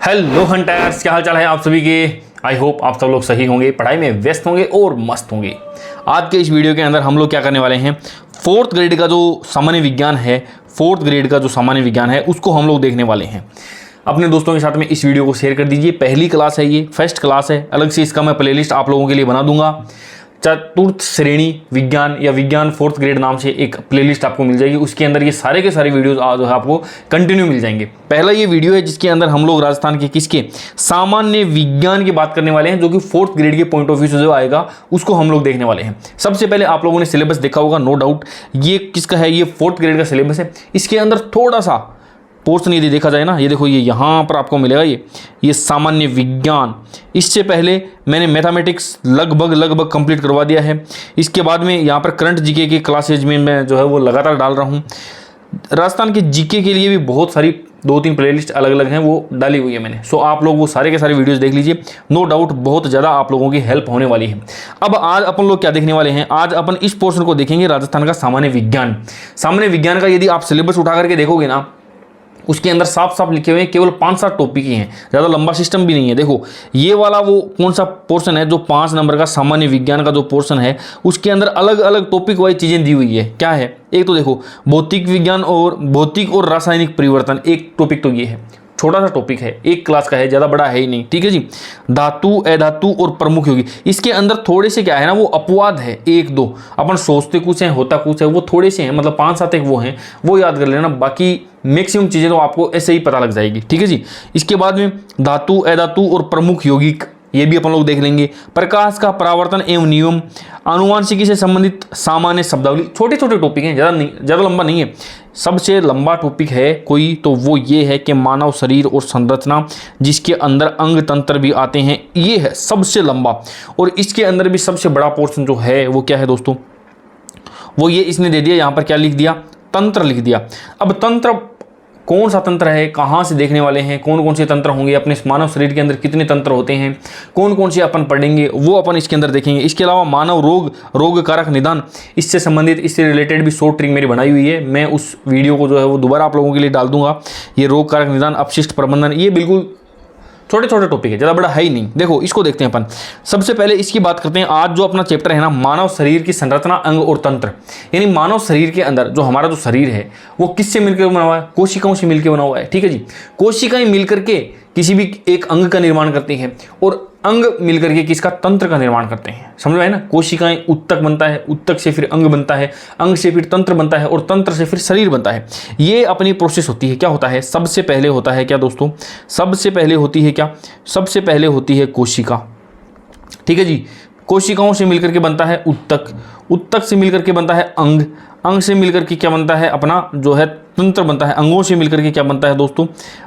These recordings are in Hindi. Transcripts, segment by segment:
हेलो हंटर्स, क्या हाल चाल है आप सभी के। आई होप आप सब लोग सही होंगे, पढ़ाई में व्यस्त होंगे और मस्त होंगे। आज के इस वीडियो के अंदर हम लोग क्या करने वाले हैं, फोर्थ ग्रेड का जो सामान्य विज्ञान है उसको हम लोग देखने वाले हैं। अपने दोस्तों के साथ में इस वीडियो को शेयर कर दीजिए। पहली क्लास है, ये फर्स्ट क्लास है। अलग से इसका मैं प्लेलिस्ट आप लोगों के लिए बना दूंगा। चतुर्थ श्रेणी विज्ञान या विज्ञान फोर्थ ग्रेड नाम से एक प्लेलिस्ट आपको मिल जाएगी। उसके अंदर ये सारे के सारे वीडियोस जो है आपको कंटिन्यू मिल जाएंगे। पहला ये वीडियो है जिसके अंदर हम लोग राजस्थान के किसके सामान्य विज्ञान की बात करने वाले हैं, जो कि फोर्थ ग्रेड के पॉइंट ऑफ व्यू से जो आएगा उसको हम लोग देखने वाले हैं। सबसे पहले आप लोगों ने सिलेबस देखा होगा, नो डाउट। ये किसका है, ये फोर्थ ग्रेड का सिलेबस है। इसके अंदर थोड़ा सा पोर्शन यदि देखा जाए ना, ये देखो, ये यहाँ पर आपको मिलेगा ये सामान्य विज्ञान। इससे पहले मैंने मैथमेटिक्स लगभग कंप्लीट करवा दिया है। इसके बाद में यहाँ पर करंट जीके की क्लासेज में मैं जो है वो लगातार डाल रहा हूँ। राजस्थान के जीके के लिए भी बहुत सारी 2-3 प्लेलिस्ट अलग अलग हैं, वो डाली हुई है मैंने। सो आप लोग वो सारे के सारे वीडियोस देख लीजिए। नो डाउट बहुत ज़्यादा आप लोगों की हेल्प होने वाली है। अब आज अपन लोग क्या देखने वाले हैं, आज अपन इस पोर्शन को देखेंगे, राजस्थान का सामान्य विज्ञान। सामान्य विज्ञान का यदि आप सिलेबस उठा करके देखोगे ना, उसके अंदर साफ साफ लिखे हुए हैं केवल 5-7 टॉपिक ही हैं, ज़्यादा लंबा सिस्टम भी नहीं है। देखो ये वाला वो कौन सा पोर्शन है जो 5 नंबर का सामान्य विज्ञान का जो पोर्शन है, उसके अंदर अलग अलग टॉपिक वाइज चीज़ें दी हुई है। क्या है, एक तो देखो भौतिक विज्ञान और भौतिक और रासायनिक परिवर्तन, एक टॉपिक तो ये है, छोटा सा टॉपिक है, एक क्लास का है, ज़्यादा बड़ा है ही नहीं, ठीक है जी। धातु, अधातु और प्रमुख योगी, इसके अंदर थोड़े से क्या है ना, वो अपवाद है 1-2। अपन सोचते कुछ हैं होता कुछ है, वो थोड़े से हैं, मतलब 5-7 एक वो हैं, वो याद कर लेना। बाकी मैक्सिमम चीज़ें तो आपको ऐसे ही पता लग जाएगी, ठीक है जी। इसके बाद में धातु, अधातु और प्रमुख यौगिक, ये भी अपन लोग देख लेंगे। प्रकाश का परावर्तन एवं नियम, आनुवांशिकी से संबंधित सामान्य शब्दावली, छोटे छोटे टॉपिक हैं, ज़्यादा लंबा नहीं है। सबसे लंबा टॉपिक है कोई तो वो ये है कि मानव शरीर और संरचना, जिसके अंदर अंग तंत्र भी आते हैं, ये है सबसे लंबा। और इसके अंदर भी सबसे बड़ा पोर्शन जो है वो क्या है दोस्तों, वो ये इसने दे दिया, यहाँ पर क्या लिख दिया, तंत्र लिख दिया। अब तंत्र कौन सा तंत्र है, कहाँ से देखने वाले हैं, कौन कौन से तंत्र होंगे, अपने मानव शरीर के अंदर कितने तंत्र होते हैं, कौन कौन से अपन पढ़ेंगे, वो अपन इसके अंदर देखेंगे। इसके अलावा मानव रोग कारक निदान, इससे संबंधित, इससे रिलेटेड भी शॉर्ट ट्रिक मेरी बनाई हुई है। मैं उस वीडियो को जो है वो दोबारा आप लोगों के लिए डाल दूंगा। ये रोग कारक निदान, अपशिष्ट प्रबंधन, ये बिल्कुल छोटे छोटे टॉपिक है, ज़्यादा बड़ा है ही नहीं। देखो इसको देखते हैं अपन। सबसे पहले इसकी बात करते हैं। आज जो अपना चैप्टर है ना, मानव शरीर की संरचना, अंग और तंत्र, यानी मानव शरीर के अंदर जो हमारा जो शरीर है वो किससे मिलकर बना हुआ है, कोशिकाओं से मिलकर बना हुआ है, ठीक है जी। कोशिकाएं मिलकर के किसी भी एक अंग का निर्माण करती हैं और अंग मिलकर के किसका, तंत्र का निर्माण करते हैं। समझ में ना, कोशिकाएं उत्तक बनता है, उत्तक से फिर अंग बनता है, अंग से फिर तंत्र बनता है और तंत्र से फिर शरीर बनता है। ये अपनी प्रोसेस होती है। क्या होता है, सबसे पहले होता है क्या दोस्तों, सबसे पहले होती है क्या, सबसे पहले होती है कोशिका, ठीक है जी। कोशिकाओं से मिलकर के बनता है उत्तक, उत्तक से मिलकर के बनता है अंग, अंग से मिलकर के क्या बनता है, अपना जो है तंत्र बनता है। अंगों से मिलकर के क्या बनता है दोस्तों,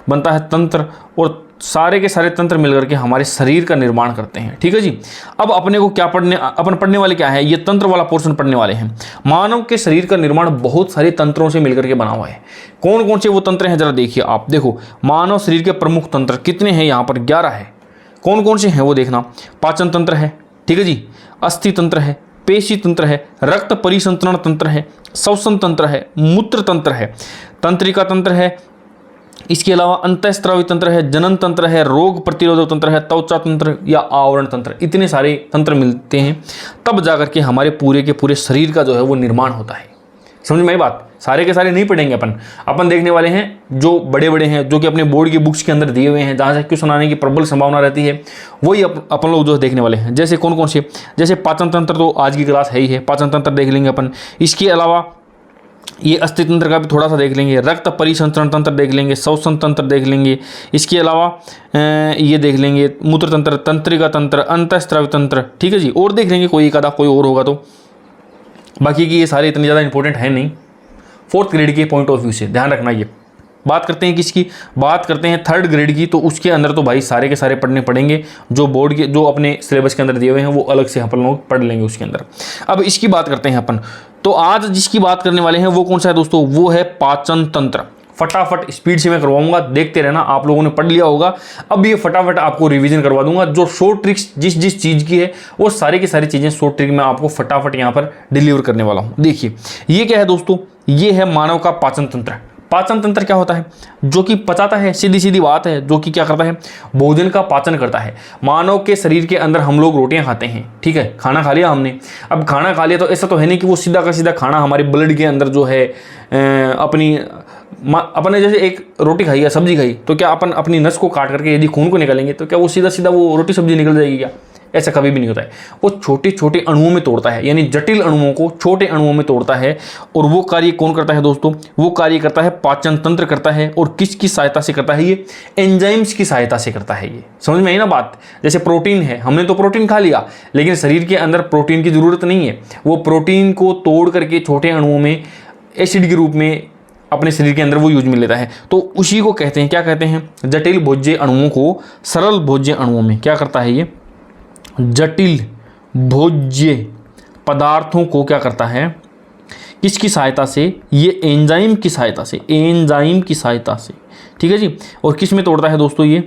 बनता है तंत्र, और सारे के सारे तंत्र मिलकर के हमारे शरीर का निर्माण करते हैं, ठीक है जी। अब अपने को क्या पढ़ने वाले क्या है, ये तंत्र वाला पोर्शन पढ़ने वाले हैं। मानव के शरीर का निर्माण बहुत सारे तंत्रों से मिलकर के बना हुआ है। कौन कौन से वो तंत्र हैं जरा देखिए आप। देखो मानव शरीर के प्रमुख तंत्र कितने हैं, यहाँ पर 11 है। कौन कौन से हैं वो देखना। पाचन तंत्र है, ठीक है जी, अस्थि तंत्र है, पेशी तंत्र है, रक्त परिसंचरण तंत्र है, श्वसन तंत्र है, मूत्र तंत्र है, तंत्रिका तंत्र है, इसके अलावा अंतःस्रावी तंत्र है, जनन तंत्र है, रोग प्रतिरोधक तंत्र है, त्वचा तंत्र या आवरण तंत्र, इतने सारे तंत्र मिलते हैं तब जाकर के हमारे पूरे के पूरे शरीर का जो है वो निर्माण होता है। समझ में आई बात। सारे के सारे नहीं पढ़ेंगे अपन देखने वाले हैं जो बड़े बड़े हैं, जो कि अपने बोर्ड की बुक्स के अंदर दिए हुए हैं, जहाँ से क्वेश्चन आने की प्रबल संभावना रहती है, वही अपन लोग जो देखने वाले हैं। जैसे कौन कौन से, जैसे पाचन तंत्र तो आज की क्लास है ही है, पाचन तंत्र देख लेंगे अपन। इसके अलावा ये अस्थि तंत्र का भी थोड़ा सा देख लेंगे, रक्त परिसंचरण तंत्र देख लेंगे, श्वसन तंत्र देख लेंगे, इसके अलावा ये देख लेंगे मूत्र तंत्र, तंत्रिका तंत्र, अंतःस्रावी तंत्र, ठीक है जी। और देख लेंगे कोई एक आधा कोई और होगा तो। बाकी की ये सारे इतने ज़्यादा इंपॉर्टेंट है नहीं फोर्थ ग्रेड के पॉइंट ऑफ व्यू से, ध्यान रखना। ये बात करते हैं किसकी, बात करते हैं थर्ड ग्रेड की, तो उसके अंदर तो भाई सारे के सारे पढ़ने पड़ेंगे। जो बोर्ड के जो अपने सिलेबस के अंदर दिए हुए हैं वो अलग से अपन लोग पढ़ लेंगे उसके अंदर। अब इसकी बात करते हैं अपन। तो आज जिसकी बात करने वाले हैं वो कौन सा है दोस्तों, वो है पाचन तंत्र। फटाफट स्पीड से मैं करवाऊंगा, देखते रहना। आप लोगों ने पढ़ लिया होगा, अब ये फटाफट आपको रिवीजन करवा दूंगा। जो शॉर्ट ट्रिक्स जिस चीज़ की है वो सारी की सारी चीज़ें शॉर्ट ट्रिक में आपको फटाफट यहाँ पर डिलीवर करने वाला हूँ। देखिए ये क्या है दोस्तों, ये है मानव का पाचन तंत्र। पाचन तंत्र क्या होता है? जो कि पचाता है, सीधी सीधी बात है, जो कि क्या करता है? भोजन का पाचन करता है। मानव के शरीर के अंदर हम लोग रोटियां खाते हैं, ठीक है, खाना खा लिया हमने। अब खाना खा लिया तो ऐसा तो है नहीं कि वो सीधा का सीधा खाना हमारे ब्लड के अंदर जो है अपने जैसे एक रोटी खाई या सब्जी खाई तो क्या अपन अपनी नस को काट करके यदि खून को निकालेंगे तो क्या वो सीधा सीधा वो रोटी सब्जी निकल जाएगी क्या? ऐसा कभी भी नहीं होता है। वो छोटे छोटे अणुओं में तोड़ता है, यानी जटिल अणुओं को छोटे अणुओं में तोड़ता है। और वो कार्य कौन करता है दोस्तों? वो कार्य करता है पाचन तंत्र करता है। और किसकी सहायता से करता है? ये एंजाइम्स की सहायता से करता है। ये समझ में आई ना बात? जैसे प्रोटीन है, हमने तो प्रोटीन खा लिया, लेकिन शरीर के अंदर प्रोटीन की जरूरत नहीं है। वो प्रोटीन को तोड़ करके छोटे अणुओं में एसिड के रूप में अपने शरीर के अंदर वो यूज में लेता है। तो उसी को कहते हैं, क्या कहते हैं? जटिल भोज्य अणुओं को सरल भोज्य अणुओं में क्या करता है? ये जटिल भोज्य पदार्थों को क्या करता है? किसकी सहायता से? ये एंजाइम की सहायता से, एंजाइम की सहायता से, ठीक है जी। और किस में तोड़ता है दोस्तों? ये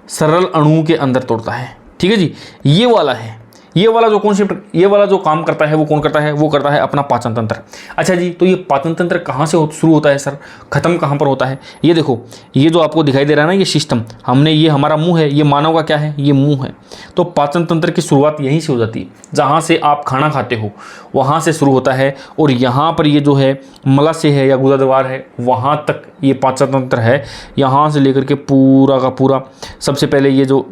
सरल अणुओं के अंदर तोड़ता है, ठीक है जी। ये वाला है, ये वाला जो कॉन्सेप्ट, ये वाला जो काम करता है वो कौन करता है? वो करता है अपना पाचन तंत्र। अच्छा जी, तो ये पाचन तंत्र कहाँ से शुरू होता है सर, खत्म कहाँ पर होता है? ये देखो, ये जो आपको दिखाई दे रहा है ना, ये सिस्टम, हमने, ये हमारा मुंह है, ये मानव का क्या है? ये मुंह है। तो पाचन तंत्र की शुरुआत यहीं से हो जाती है, जहाँ से आप खाना खाते हो वहाँ से शुरू होता है। और यहाँ पर ये जो है मलाशय है या गुदाद्वार है, वहाँ तक ये पाचन तंत्र है। यहाँ से लेकर के पूरा का पूरा, सबसे पहले ये जो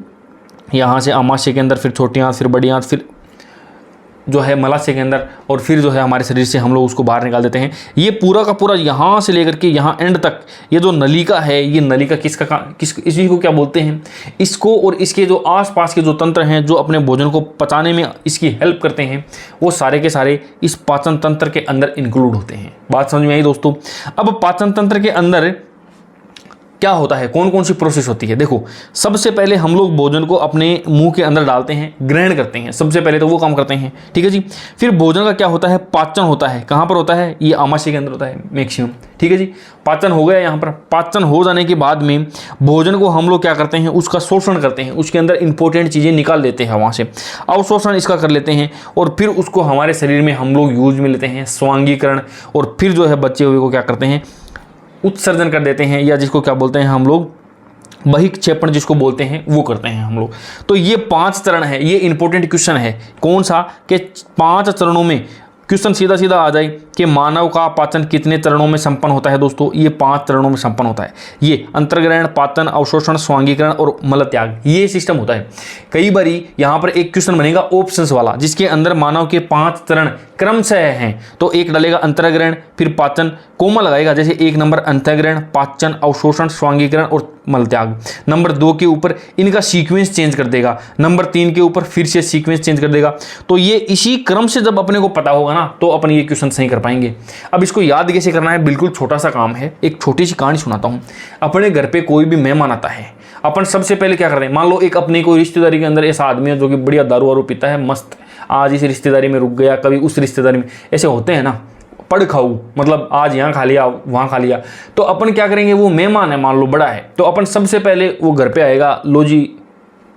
यहाँ से आमाशय के अंदर, फिर छोटी आंत, फिर बड़ी आंत, फिर जो है मलाशय के अंदर, और फिर जो है हमारे शरीर से हम लोग उसको बाहर निकाल देते हैं। ये पूरा का पूरा यहाँ से लेकर के यहाँ एंड तक, ये जो नलिका है, ये नलिका इसी को क्या बोलते हैं? इसको और इसके जो आसपास के जो तंत्र हैं, जो अपने भोजन को पचाने में इसकी हेल्प करते हैं, वो सारे के सारे इस पाचन तंत्र के अंदर इंक्लूड होते हैं। बात समझ में आई दोस्तों? अब पाचन तंत्र के अंदर क्या होता है, कौन कौन सी प्रोसेस होती है? देखो, सबसे पहले हम लोग भोजन को अपने मुंह के अंदर डालते हैं, ग्रहण करते हैं, सबसे पहले तो वो काम करते हैं, ठीक है जी। फिर भोजन का क्या होता है? पाचन होता है। कहाँ पर होता है? ये आमाशय के अंदर होता है मैक्सिमम, ठीक है जी। पाचन हो गया यहाँ पर। पाचन हो जाने के बाद में भोजन को हम लोग क्या करते हैं? उसका शोषण करते हैं, उसके अंदर इंपॉर्टेंट चीज़ें निकाल देते हैं, वहाँ से अवशोषण इसका कर लेते हैं, और फिर उसको हमारे शरीर में हम लोग यूज में लेते हैं, स्वांगीकरण। और फिर जो है बचे हुए को क्या करते हैं? उत्सर्जन कर देते हैं, या जिसको क्या बोलते हैं हम लोग, बहिक्षेपण जिसको बोलते हैं, वो करते हैं हम लोग। तो ये 5 चरण है। ये इंपॉर्टेंट क्वेश्चन है। कौन सा? कि 5 चरणों में क्वेश्चन सीधा सीधा आ जाए कि मानव का पाचन कितने चरणों में संपन्न होता है दोस्तों? ये 5 चरणों में संपन्न होता है। ये अंतर्ग्रहण, पाचन, अवशोषण, स्वांगीकरण और मलत्याग, ये सिस्टम होता है। कई बारी यहाँ पर एक क्वेश्चन बनेगा ऑप्शंस वाला, जिसके अंदर मानव के 5 चरण क्रमशः हैं। तो एक डालेगा अंतर्ग्रहण, फिर पाचन, कोमा लगाएगा, जैसे 1 नंबर अंतर्ग्रहण, पाचन, अवशोषण, स्वांगीकरण और मलत्याग। नंबर 2 के ऊपर इनका सीक्वेंस चेंज कर देगा, नंबर 3 के ऊपर फिर से सीक्वेंस चेंज कर देगा। तो ये इसी क्रम से जब अपने को पता होगा ना, तो अपन ये क्वेश्चन सही कर पाएंगे। अब इसको याद कैसे करना है? बिल्कुल छोटा सा काम है। एक छोटी सी कहानी सुनाता हूँ। अपने घर पे कोई भी मेहमान आता है, अपन सबसे पहले क्या करते हैं? मान लो एक अपनी कोई रिश्तेदारी के अंदर ऐसा आदमी है जो कि बढ़िया दारू वारू पीता है, मस्त, आज इस रिश्तेदारी में रुक गया, कभी उस रिश्तेदारी में, ऐसे होते हैं ना, पड़ खाऊ, मतलब आज यहाँ खा लिया, वहाँ खा लिया। तो अपन क्या करेंगे? वो मेहमान है, मान लो बड़ा है, तो अपन सबसे पहले वो घर पे आएगा, लो जी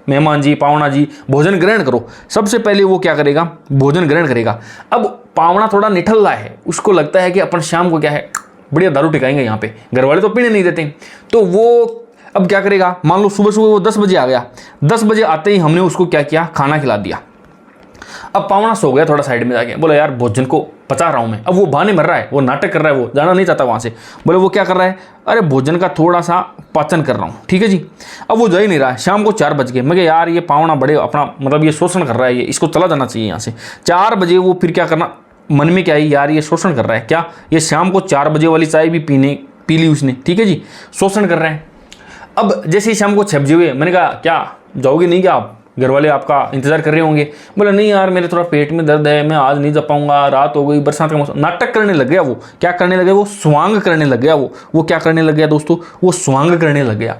मेहमान जी, पावना जी, भोजन ग्रहण करो। सबसे पहले वो क्या करेगा? भोजन ग्रहण करेगा। अब पावना थोड़ा निठल्ला है, उसको लगता है कि अपन शाम को क्या है, बढ़िया दारू टिकाएंगे यहाँ पे, घर वाले तो पीने नहीं देते। तो वो अब क्या करेगा? मान लो सुबह सुबह वो 10 बजे आ गया, 10 बजे आते ही हमने उसको क्या किया? खाना खिला दिया। अब पावना सो गया थोड़ा साइड में जाके, बोला यार भोजन को पचा रहा हूँ मैं। अब वो बहाने मर रहा है, वो नाटक कर रहा है, वो जाना नहीं चाहता वहाँ से। बोले वो क्या कर रहा है? अरे भोजन का थोड़ा सा पाचन कर रहा हूँ, ठीक है जी। अब वो जा ही नहीं रहा है। शाम को 4 बज गए, मैं यार ये पावना बड़े अपना मतलब ये शोषण कर रहा है, ये इसको चला जाना चाहिए यहाँ से। 4 बजे वो फिर क्या करना मन में क्या है? यार ये शोषण कर रहा है क्या? ये शाम को 4 बजे वाली चाय भी पी ली उसने, ठीक है जी, शोषण कर रहा है। अब जैसे ही शाम को 6 बजे हुए, मैंने कहा क्या जाओगे नहीं क्या आप? घर वाले आपका इंतजार कर रहे होंगे। बोला नहीं यार मेरे थोड़ा पेट में दर्द है, मैं आज नहीं जा पाऊंगा, रात हो गई, बरसात का मौसम। नाटक करने लग गया वो। क्या करने लग गया? वो स्वांग करने लग गया। वो क्या करने लग गया दोस्तों? वो स्वांग करने लग गया।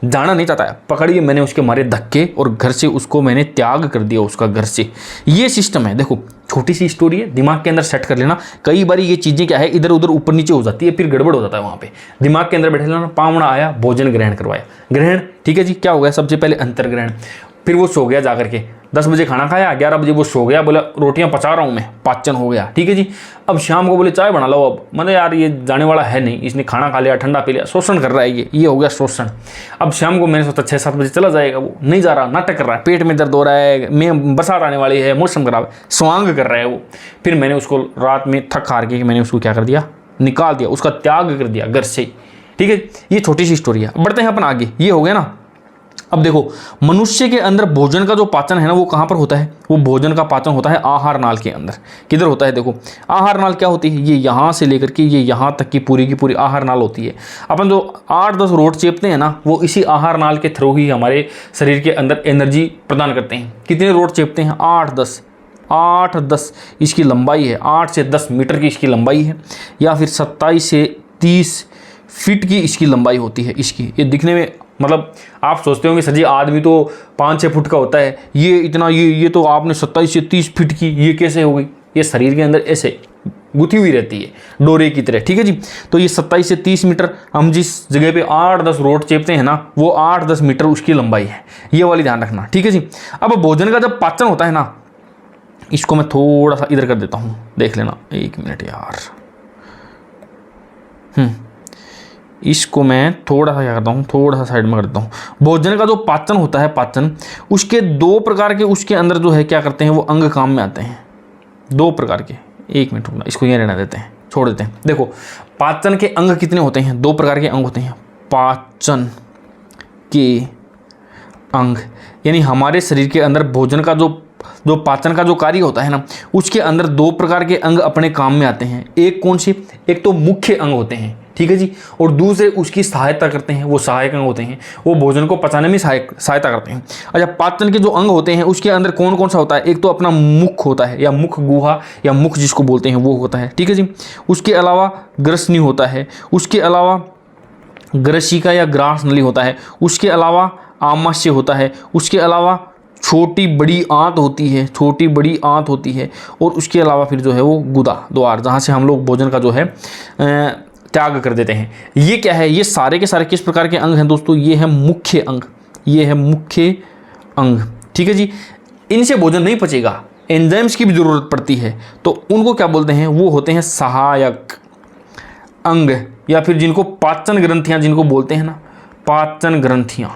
जाना नहीं चाहता है, पकड़िए मैंने उसके मारे धक्के और घर से उसको मैंने त्याग कर दिया, उसका घर से। ये सिस्टम है। देखो छोटी सी स्टोरी है, दिमाग के अंदर सेट कर लेना। कई बार ये चीज़ें क्या है, इधर उधर ऊपर नीचे हो जाती है, फिर गड़बड़ हो जाता है वहाँ पे। दिमाग के अंदर बैठे लेना। पावना आया, भोजन ग्रहण करवाया, ग्रहण, ठीक है जी। क्या हो गया? सबसे पहले अंतर्ग्रहण, फिर वो सो गया जा करके, 10 बजे खाना खाया, 11 बजे वो सो गया, बोला रोटियां पचा रहा हूँ मैं, पाचन हो गया, ठीक है जी। अब शाम को बोले चाय बना लो, अब मैंने यार ये जाने वाला है नहीं, इसने खाना खा लिया, ठंडा पी लिया, शोषण कर रहा है ये हो गया शोषण। अब शाम को मैंने सोचा 6-7 बजे चला जाएगा, वो नहीं जा रहा, नाटक कर रहा है, पेट में दर्द हो रहा है, मैं बरसात आने वाली है, मौसम खराब है, स्वांग कर रहा है वो। फिर मैंने उसको रात में थक हार के मैंने उसको क्या कर दिया, निकाल दिया, उसका त्याग कर दिया घर से, ठीक है। ये छोटी सी स्टोरी है। बढ़ते हैं अपन आगे, ये हो गया ना। अब देखो, मनुष्य के अंदर भोजन का जो पाचन है ना वो कहाँ पर होता है, वो भोजन का पाचन होता है आहार नाल के अंदर। किधर होता है, देखो आहार नाल क्या होती है, ये यहाँ से लेकर के ये यहाँ तक की पूरी आहार नाल होती है। अपन जो 8-10 रोड चेपते हैं ना, वो इसी आहार नाल के थ्रू ही हमारे शरीर के अंदर एनर्जी प्रदान करते हैं। कितने रोड चेपते हैं, 8-10 इसकी लंबाई है, 8 से 10 मीटर की इसकी लंबाई है, या फिर 27 से 30 फीट की इसकी लंबाई होती है इसकी। ये दिखने में मतलब आप सोचते होंगे सर जी आदमी तो 5-6 फुट का होता है, ये इतना ये तो आपने 27 से 30 फीट की ये कैसे हो गई। ये शरीर के अंदर ऐसे गुथी हुई रहती है डोरे की तरह, ठीक है जी। तो ये 27 से 30 मीटर, हम जिस जगह पे 8-10 रोड चेपते हैं ना, वो 8-10 मीटर उसकी लंबाई है, ये वाली ध्यान रखना, ठीक है जी। अब भोजन का जब पाचन होता है ना, इसको मैं थोड़ा सा इधर कर देता हूँ, देख लेना 1 मिनट यार। इसको मैं थोड़ा सा क्या करता हूँ, थोड़ा सा साइड में कर देता हूँ। भोजन का जो पाचन होता है, पाचन उसके 2 प्रकार के उसके अंदर जो है क्या करते हैं, वो अंग काम में आते हैं, 2 प्रकार के। 1 मिनट रुकना, इसको यहाँ रहने देते हैं, छोड़ देते हैं। देखो पाचन के अंग कितने होते हैं, 2 प्रकार के अंग होते हैं। पाचन के अंग यानी हमारे शरीर के अंदर भोजन का जो पाचन का जो कार्य होता है ना, उसके अंदर 2 प्रकार के अंग अपने काम में आते हैं। एक कौन सी, एक तो मुख्य अंग होते हैं, ठीक है जी, और दूसरे उसकी सहायता करते हैं, वो सहायक अंग होते हैं, वो भोजन को पचाने में सहायता करते हैं। अच्छा, पाचन के जो अंग होते हैं उसके अंदर कौन कौन सा होता है, एक तो अपना मुख होता है, या मुख गुहा या मुख जिसको बोलते हैं वो होता है, ठीक है जी। उसके अलावा ग्रसनी होता है, उसके अलावा ग्रसिका या ग्रास नली होता है, उसके अलावा आमाशय होता है, उसके अलावा छोटी बड़ी आंत होती है, छोटी बड़ी आंत होती है, और उसके अलावा फिर जो है वो गुदा द्वार, जहाँ से हम लोग भोजन का जो है त्याग कर देते हैं। ये क्या है, ये सारे के सारे किस प्रकार के अंग हैं दोस्तों, ये है मुख्य अंग, ये है मुख्य अंग, ठीक है जी। इनसे भोजन नहीं पचेगा, एंजाइम्स की भी जरूरत पड़ती है, तो उनको क्या बोलते हैं, वो होते हैं सहायक अंग, या फिर जिनको पाचन ग्रंथियां जिनको बोलते हैं ना, पाचन ग्रंथियां।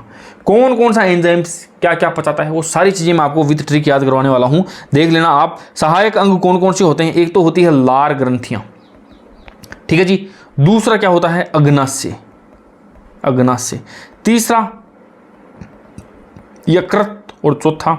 कौन कौन सा एंजाइम्स क्या क्या पचाता है, वो सारी चीजें मैं आपको विद ट्रिक याद करवाने वाला हूं, देख लेना आप। सहायक अंग कौन कौन से होते हैं, एक तो होती है लार ग्रंथियां, ठीक है जी। दूसरा क्या होता है, अग्नाशय, अग्नाशय। तीसरा यकृत, और चौथा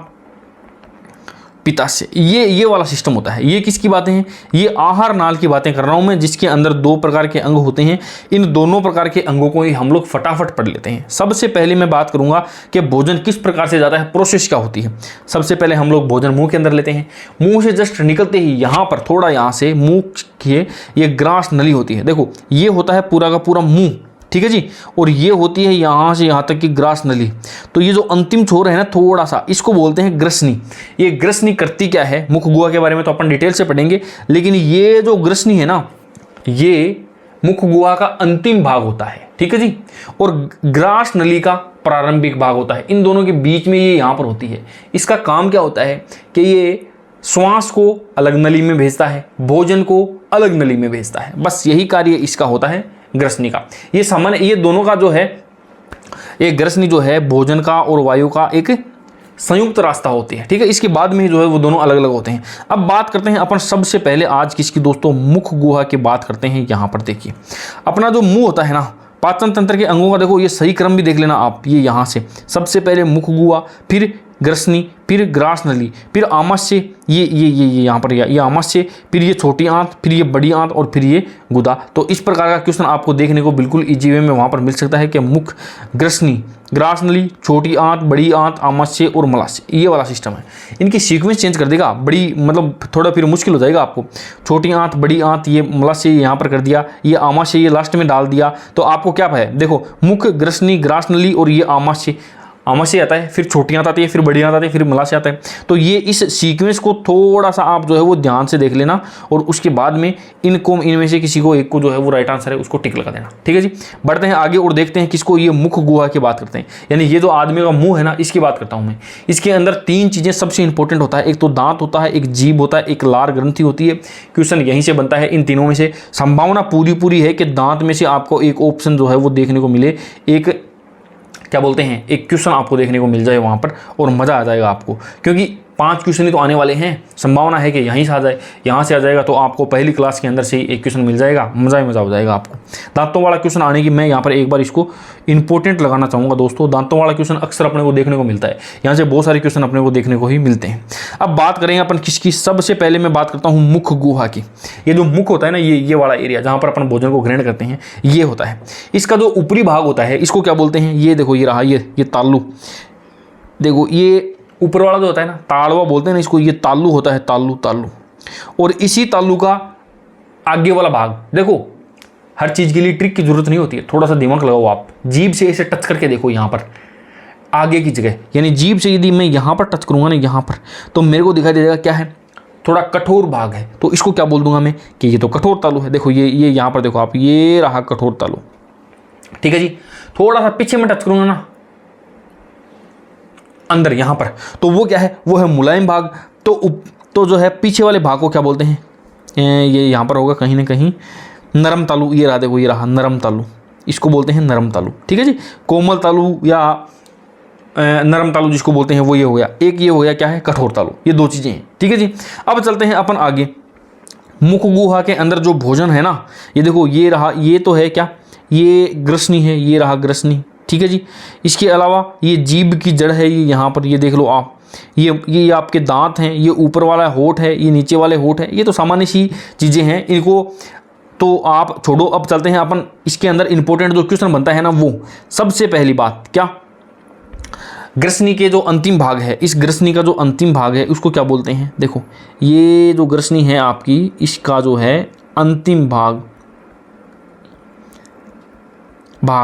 पित्ताशय। ये वाला सिस्टम होता है। ये किसकी बातें हैं, ये आहार नाल की बातें कर रहा हूं मैं, जिसके अंदर 2 प्रकार के अंग होते हैं। इन दोनों प्रकार के अंगों को ही हम लोग फटाफट पढ़ लेते हैं। सबसे पहले मैं बात करूंगा कि भोजन किस प्रकार से जाता है, प्रोसेस क्या होती है। सबसे पहले हम लोग भोजन मुंह के अंदर लेते हैं, मुंह से जस्ट निकलते ही यहाँ पर थोड़ा यहाँ से मुंह की ये ग्रास नली होती है, देखो ये होता है पूरा का पूरा मुंह, ठीक है जी, और ये होती है यहाँ से यहाँ तक की ग्रास नली। तो ये जो अंतिम छोर है ना थोड़ा सा, इसको बोलते हैं ग्रसनी। ये ग्रसनी करती क्या है, मुख गुहा के बारे में तो अपन डिटेल से पढ़ेंगे, लेकिन ये जो ग्रसनी है ना, ये मुख गुहा का अंतिम भाग होता है, ठीक है जी, और ग्रास नली का प्रारंभिक भाग होता है। इन दोनों के बीच में ये यहाँ पर होती है। इसका काम क्या होता है कि ये श्वास को अलग नली में भेजता है, भोजन को अलग नली में भेजता है, बस यही कार्य इसका होता है ग्रसनी का। ये सामान्य, ये दोनों का जो है, ये ग्रसनी जो है भोजन का और वायु का एक संयुक्त रास्ता होती है, ठीक है। इसके बाद में जो है वो दोनों अलग अलग होते हैं। अब बात करते हैं अपन सबसे पहले आज किसकी दोस्तों, मुख गुहा की बात करते हैं। यहाँ पर देखिए अपना जो मुंह होता है ना, पाचन तंत्र के अंगों का देखो ये सही क्रम भी देख लेना आप। ये यहाँ से सबसे पहले मुख गुहा, फिर ग्रसनी, फिर ग्रास नली, फिर आमाशय, ये यहाँ पर ये आमाशय, फिर ये छोटी आंत, फिर ये बड़ी आंत, और फिर ये गुदा। तो इस प्रकार का क्वेश्चन आपको देखने को बिल्कुल इजी वे में वहाँ पर मिल सकता है कि मुख, ग्रसनी, ग्रास नली, छोटी आंत, बड़ी आंत, आमाशय और मलाशय, ये वाला सिस्टम है। इनकी सीक्वेंस चेंज कर देगा, बड़ी मतलब थोड़ा फिर मुश्किल हो जाएगा आपको। छोटी आंत, बड़ी आंत, ये मलाशय यहाँ पर कर दिया, ये आमाशय ये लास्ट में डाल दिया, तो आपको क्या है, देखो मुख, ग्रसनी, ग्रास नली और ये आमाशय। आमाशय आता है, फिर छोटी आंत आती है, फिर बड़ी आंत आती है, फिर मलाशय आता है। तो ये इस सीक्वेंस को थोड़ा सा आप जो है वो ध्यान से देख लेना और उसके बाद में इनमें से किसी को एक को जो है वो राइट आंसर है उसको टिक लगा देना। ठीक है जी, बढ़ते हैं आगे और देखते हैं किसको, ये मुख गुहा की बात करते हैं, यानी ये जो आदमी का मुंह है ना, इसकी बात करता हूं मैं। इसके अंदर 3 चीजें सबसे इंपॉर्टेंट होता है, एक तो दांत होता है, एक जीभ होता है, एक लार ग्रंथि होती है। क्वेश्चन यहीं से बनता है, इन तीनों में से संभावना पूरी है कि दांत में से आपको एक ऑप्शन जो है वो देखने को मिले, एक क्या बोलते हैं, एक क्वेश्चन आपको देखने को मिल जाए वहां पर और मजा आ जाएगा आपको, क्योंकि 5 क्वेश्चन ही तो आने वाले हैं। संभावना है कि यहीं से आ जाए, यहाँ से आ जाएगा तो आपको पहली क्लास के अंदर से ही एक क्वेश्चन मिल जाएगा, मज़ा ही मज़ा हो जाएगा आपको। दांतों वाला क्वेश्चन आने की मैं यहाँ पर एक बार इसको इंपॉर्टेंट लगाना चाहूँगा दोस्तों। दांतों वाला क्वेश्चन अक्सर अपने को देखने को मिलता है, यहाँ से बहुत सारे क्वेश्चन अपने को देखने को ही मिलते हैं। अब बात करेंगे अपन किसकी, सबसे पहले मैं बात करता हूँ मुख गुहा की। ये जो मुख होता है ना, ये वाला एरिया जहाँ पर अपन भोजन को ग्रहण करते हैं, ये होता है। इसका जो ऊपरी भाग होता है इसको क्या बोलते हैं, ये देखो, ये रहा, ये तालू। देखो ये ऊपर वाला जो होता है ना, तालवा बोलते हैं ना इसको, ये तालू होता है, तालू। और इसी तालू का आगे वाला भाग, देखो हर चीज के लिए ट्रिक की जरूरत नहीं होती है, थोड़ा सा दिमाग लगाओ आप। जीभ से इसे टच करके देखो, यहाँ पर आगे की जगह, यानी जीभ से यदि मैं यहाँ पर टच करूंगा ना, यहाँ पर, तो मेरे को दिखाई देगा क्या है, थोड़ा कठोर भाग है। तो इसको क्या बोल दूंगा मैं कि ये तो कठोर तालू है। देखो ये यहाँ पर देखो आप, ये रहा कठोर तालू। ठीक है जी, थोड़ा सा पीछे में टच करूंगा ना अंदर यहाँ पर, तो वो क्या है, वो है मुलायम भाग। तो जो है पीछे वाले भाग को क्या बोलते हैं, ये यहाँ पर होगा कहीं ना कहीं नरम तालू। ये रहा, देखो ये रहा नरम तालू, इसको बोलते हैं नरम तालू। ठीक है जी, कोमल तालू या नरम तालू जिसको बोलते हैं वो ये हो गया। एक ये हो गया क्या है, कठोर तालू। ये 2 चीज़ें हैं। ठीक है जी, अब चलते हैं अपन आगे। मुख गुहा के अंदर जो भोजन है ना, ये देखो ये रहा, ये तो है क्या, ये ग्रसनी है, ये रहा ग्रसनी। ठीक है जी, इसके अलावा ये जीभ की जड़ है, ये यहाँ पर, ये देख लो आप, ये आपके दांत हैं, ये ऊपर वाला होठ है, ये नीचे वाले होठ है। ये तो सामान्य सी चीज़ें हैं, इनको तो आप छोड़ो। अब चलते हैं अपन इसके अंदर इंपॉर्टेंट जो क्वेश्चन बनता है ना, वो सबसे पहली बात क्या, ग्रसनी के जो अंतिम भाग है, इस ग्रसनी का जो अंतिम भाग है उसको क्या बोलते हैं। देखो ये जो ग्रसनी है आपकी, इसका जो है अंतिम भाग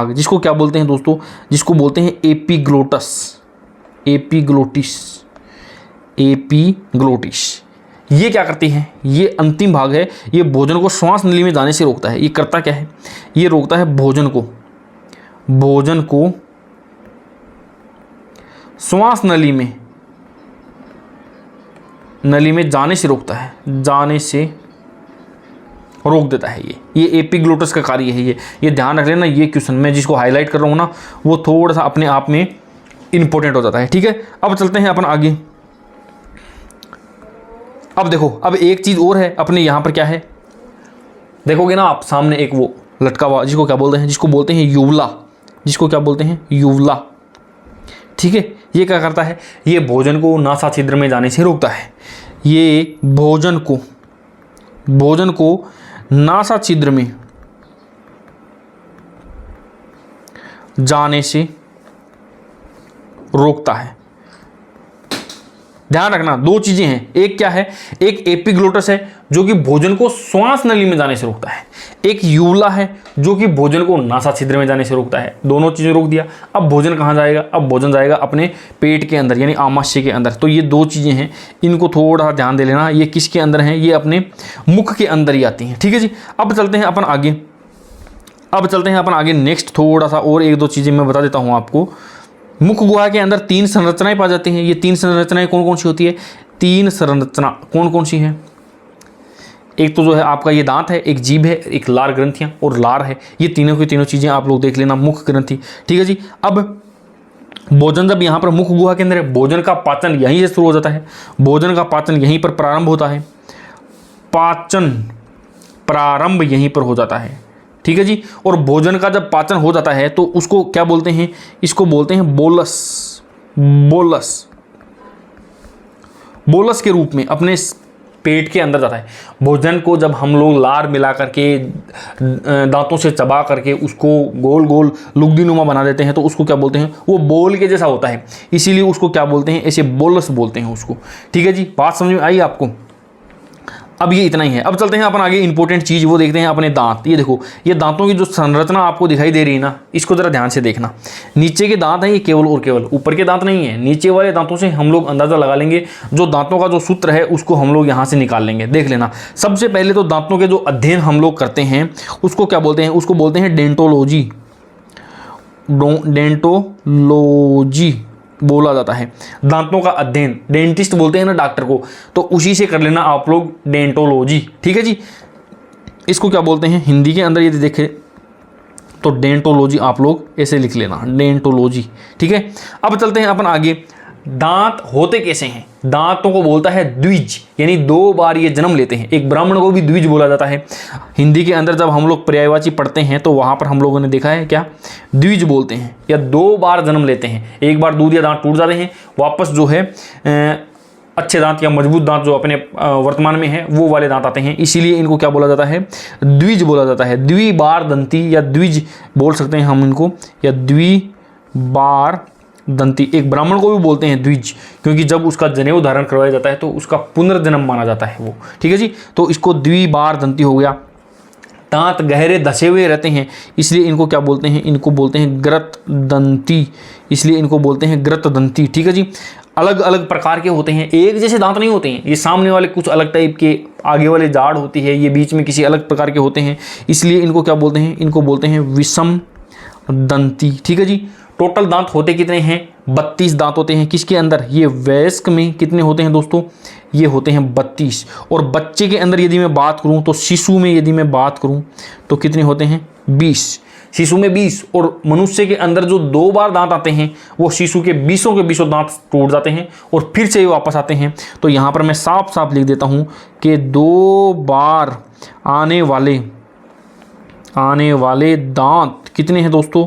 जिसको क्या बोलते हैं दोस्तों, जिसको बोलते हैं एपीग्लोटिस। ये क्या करती है, ये अंतिम भाग है, ये भोजन को श्वास नली में जाने से रोकता है। ये करता क्या है, ये रोकता है भोजन को श्वास नली में जाने से रोकता है, जाने से रोक देता है। ये एपीग्लोटिस का कार्य है। ये ध्यान रख लेना, ये क्वेश्चन मैं जिसको हाईलाइट कर रहा हूँ ना, वो थोड़ा सा अपने आप में इंपॉर्टेंट हो जाता है। ठीक है, अब चलते हैं अपन आगे। अब देखो, अब एक चीज और है अपने यहाँ पर, क्या है देखोगे ना आप सामने, एक वो लटका हुआ जिसको क्या बोलते हैं, जिसको क्या बोलते हैं यूवला। ठीक है, ये क्या करता है, ये भोजन को नासा छिद्र में जाने से रोकता है। ये भोजन को नासा छिद्र में जाने से रोकता है। ध्यान रखना, 2 चीजें हैं, एक क्या है, एक एपीग्लोटिस है जो कि भोजन को श्वास नली में जाने से रोकता है, एक यूवला है जो कि भोजन को नासा छिद्र में जाने से रोकता है। दोनों चीजें रोक दिया। अब भोजन कहाँ जाएगा, अब भोजन जाएगा अपने पेट के अंदर, यानी आमाशय के अंदर। तो ये 2 चीजें हैं, इनको थोड़ा सा ध्यान दे लेना। ये किसके अंदर हैं, ये अपने मुख के अंदर ही आती हैं। ठीक है जी, अब चलते हैं अपन आगे। नेक्स्ट थोड़ा सा और 1-2 चीजें मैं बता देता हूँ आपको। मुख गुहा के अंदर 3 संरचनाएं पाई जाती हैं। ये 3 संरचनाएं कौन कौन सी होती है, 3 संरचना कौन कौन सी हैं, एक तो जो है आपका ये दांत है, एक जीभ है, एक लार ग्रंथियां और लार है। ये तीनों की तीनों चीजें आप लोग देख लेना, मुख ग्रंथि। ठीक है जी, अब भोजन जब यहाँ पर मुख गुहा के अंदर है, भोजन का पाचन यहीं से शुरू हो जाता है, भोजन का पाचन यहीं पर प्रारंभ होता है, पाचन प्रारंभ यहीं पर हो जाता है। ठीक है जी, और भोजन का जब पाचन हो जाता है तो उसको क्या बोलते हैं, इसको बोलते हैं बोलस के रूप में अपने पेट के अंदर जाता है। भोजन को जब हम लोग लार मिला करके दांतों से चबा करके उसको गोल गोल लुगदीनुमा बना देते हैं, तो उसको क्या बोलते हैं, वो बोल के जैसा होता है, इसीलिए उसको क्या बोलते हैं, ऐसे बोलस बोलते हैं उसको। ठीक है जी, बात समझ में आई आपको। अब ये इतना ही है। अब चलते हैं अपन आगे, इंपॉर्टेंट चीज़ वो देखते हैं अपने दांत। ये देखो, ये दांतों की जो संरचना आपको दिखाई दे रही है ना, इसको ज़रा ध्यान से देखना। नीचे के दांत हैं ये केवल और केवल, ऊपर के दांत नहीं है। नीचे वाले दांतों से हम लोग अंदाज़ा लगा लेंगे, जो दांतों का जो सूत्र है उसको हम लोग यहाँ से निकाल लेंगे। देख लेना, सबसे पहले तो दांतों के जो अध्ययन हम लोग करते हैं उसको क्या बोलते हैं? उसको बोलते हैं डेंटोलॉजी। डेंटोलॉजी बोला जाता है, दांतों का अध्ययन। डेंटिस्ट बोलते हैं ना डॉक्टर को, तो उसी से कर लेना आप लोग डेंटोलॉजी। ठीक है जी, इसको क्या बोलते हैं हिंदी के अंदर? यदि देखें तो डेंटोलॉजी आप लोग ऐसे लिख लेना, डेंटोलॉजी। ठीक है, अब चलते हैं अपन आगे। दांत होते कैसे हैं? दांतों को बोलता है द्विज, यानी 2 बार ये जन्म लेते हैं। एक ब्राह्मण को भी द्विज बोला जाता है। हिंदी के अंदर जब हम लोग पर्यायवाची पढ़ते हैं तो वहाँ पर हम लोगों ने देखा है क्या? द्विज बोलते हैं, या 2 बार जन्म लेते हैं। एक बार दूध या दांत टूट जाते हैं, वापस जो है अच्छे दांत या मजबूत दांत जो अपने वर्तमान में है वो वाले दांत आते हैं, इसीलिए इनको क्या बोला जाता है? द्विज बोला जाता है। द्विबार दंती या द्विज बोल सकते हैं हम इनको, या द्विबार दंती। एक ब्राह्मण को भी बोलते हैं द्विज, क्योंकि जब उसका जनेऊ धारण करवाया जाता है तो उसका पुनर्जन्म माना जाता है वो। ठीक है जी, तो इसको द्विबार दंती हो गया। दांत गहरे धसे हुए रहते हैं, इसलिए इनको क्या बोलते हैं? इनको बोलते हैं ग्रत दंती, इसलिए इनको बोलते हैं ग्रत दंती। ठीक है जी, अलग अलग प्रकार के होते हैं, एक जैसे दांत नहीं होते हैं। ये सामने वाले कुछ अलग टाइप के, आगे वाले जाड़ होती है, ये बीच में किसी अलग प्रकार के होते हैं, इसलिए इनको क्या बोलते हैं? इनको बोलते हैं विषम दंती। ठीक है जी, टोटल दांत होते कितने हैं? 32 दांत होते हैं। किसके अंदर? ये वयस्क में कितने होते हैं दोस्तों? ये होते हैं 32। और बच्चे के अंदर यदि मैं बात करूं तो शिशु में यदि मैं बात करूं तो कितने होते हैं? 20। शिशु में 20, और मनुष्य के अंदर जो 2 बार दांत आते हैं वो शिशु के 20 के 20 दांत टूट जाते हैं और फिर से वापस आते हैं। तो यहाँ पर मैं साफ साफ लिख देता हूँ कि 2 बार आने वाले दांत कितने हैं दोस्तों?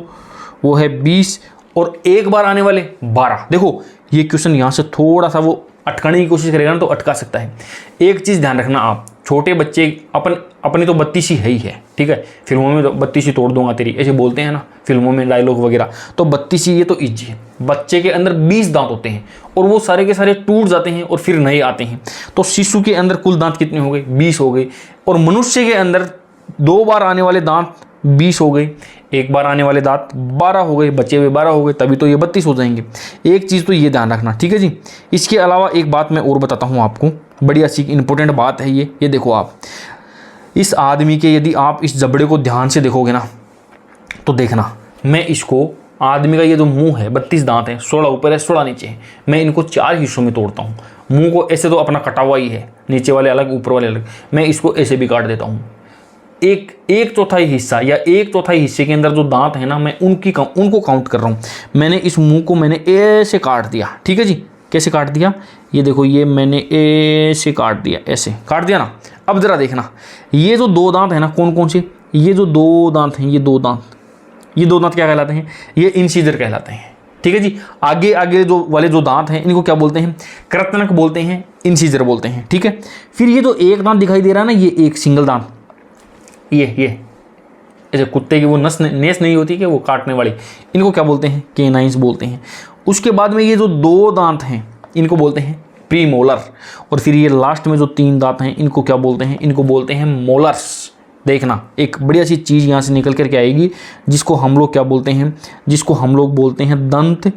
वो है 20, और एक बार आने वाले 12। देखो, ये क्वेश्चन यहाँ से थोड़ा सा वो अटकाने की कोशिश करेगा ना तो अटका सकता है। एक चीज़ ध्यान रखना, आप छोटे बच्चे अपनी तो 32 ही है ही है। ठीक है, फिल्मों में तो 32 ही तोड़ दूंगा तेरी, ऐसे बोलते हैं ना फिल्मों में डायलॉग वगैरह, तो 32 ही, ये तो इजी है। बच्चे के अंदर 20 दांत होते हैं और वो सारे के सारे टूट जाते हैं और फिर नए आते हैं। तो शिशु के अंदर कुल दांत कितने हो गए? 20 हो गए। और मनुष्य के अंदर 2 बार आने वाले दांत 20 हो गए, एक बार आने वाले दांत 12 हो गए, बचे हुए 12 हो गए, तभी तो ये 32 हो जाएंगे। एक चीज़ तो ये ध्यान रखना। ठीक है जी, इसके अलावा एक बात मैं और बताता हूँ आपको, बड़ी अच्छी इंपॉर्टेंट बात है ये देखो, आप इस आदमी के यदि आप इस जबड़े को ध्यान से देखोगे ना तो देखना, मैं इसको, आदमी का ये जो मुंह है 32 दांत है, 16 ऊपर है 16 नीचे है, मैं इनको 4 हिस्सों में तोड़ता हूँ। मुंह को ऐसे तो अपना कटा हुआ ही है, नीचे वाले अलग ऊपर वाले अलग, मैं इसको ऐसे भी काट देता हूँ। एक चौथाई हिस्सा या 1/4 हिस्से के अंदर जो दांत है ना, मैं उनको काउंट कर रहा हूँ। मैंने इस मुंह को मैंने ऐसे काट दिया। ठीक है जी, कैसे काट दिया? ये देखो, ये मैंने ऐसे काट दिया, ऐसे काट दिया ना। अब जरा देखना, ये जो 2 दांत है ना, कौन कौन से? ये जो 2 दांत हैं, ये 2 दांत क्या कहलाते हैं? ये इंसीजर कहलाते हैं। ठीक है जी, आगे जो दांत हैं इनको क्या बोलते हैं? कृतनक बोलते हैं, इंसीजर बोलते हैं। ठीक है, फिर ये जो एक दांत दिखाई दे रहा है ना, ये एक सिंगल दांत, ये ऐसे कुत्ते की वो नेस नहीं होती कि वो काटने वाली, इनको क्या बोलते हैं? केनाइंस बोलते हैं। उसके बाद में ये जो 2 दांत हैं इनको बोलते हैं प्रीमोलर, और फिर ये लास्ट में जो 3 दांत हैं इनको क्या बोलते हैं? इनको बोलते हैं मोलर्स। देखना, एक बढ़िया सी चीज़ यहाँ से निकल करके आएगी जिसको हम लोग क्या बोलते हैं? जिसको हम लोग बोलते हैं दंत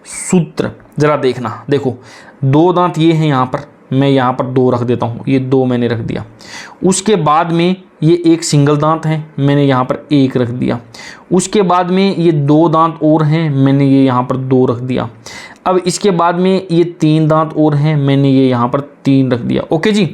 सूत्र। जरा देखना, देखो 2 दांत ये हैं, यहाँ पर मैं यहाँ पर 2 रख देता हूँ, ये 2 मैंने रख दिया। उसके बाद में ये एक सिंगल दांत है, मैंने यहाँ पर 1 रख दिया। उसके बाद में ये 2 दांत और हैं, मैंने ये यहाँ पर 2 रख दिया। अब इसके बाद में ये 3 दांत और हैं, मैंने ये यहाँ पर 3 रख दिया। ओके जी,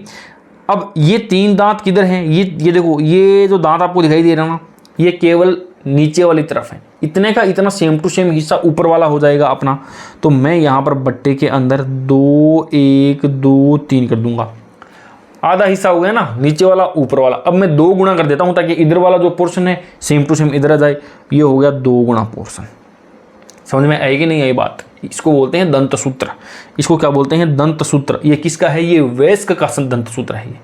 अब ये 3 दांत किधर हैं? ये देखो, ये जो दांत आपको दिखाई दे रहा है ना, ये केवल नीचे वाली तरफ है। इतने का इतना सेम टू सेम हिस्सा ऊपर वाला हो जाएगा अपना। तो मैं यहाँ पर बट्टे के अंदर 2 1 2 3 कर दूंगा। आधा हिस्सा हो गया ना, नीचे वाला ऊपर वाला। अब मैं 2 गुना कर देता हूँ ताकि इधर वाला जो पोर्शन है सेम टू सेम इधर आ जाए। ये हो गया 2 गुना पोर्शन। समझ में आएगी नहीं आई बात? इसको बोलते हैं दंत सूत्र। इसको क्या बोलते हैं? दंत सूत्र। ये किसका है? ये वयस्क का दंत सूत्र है। ये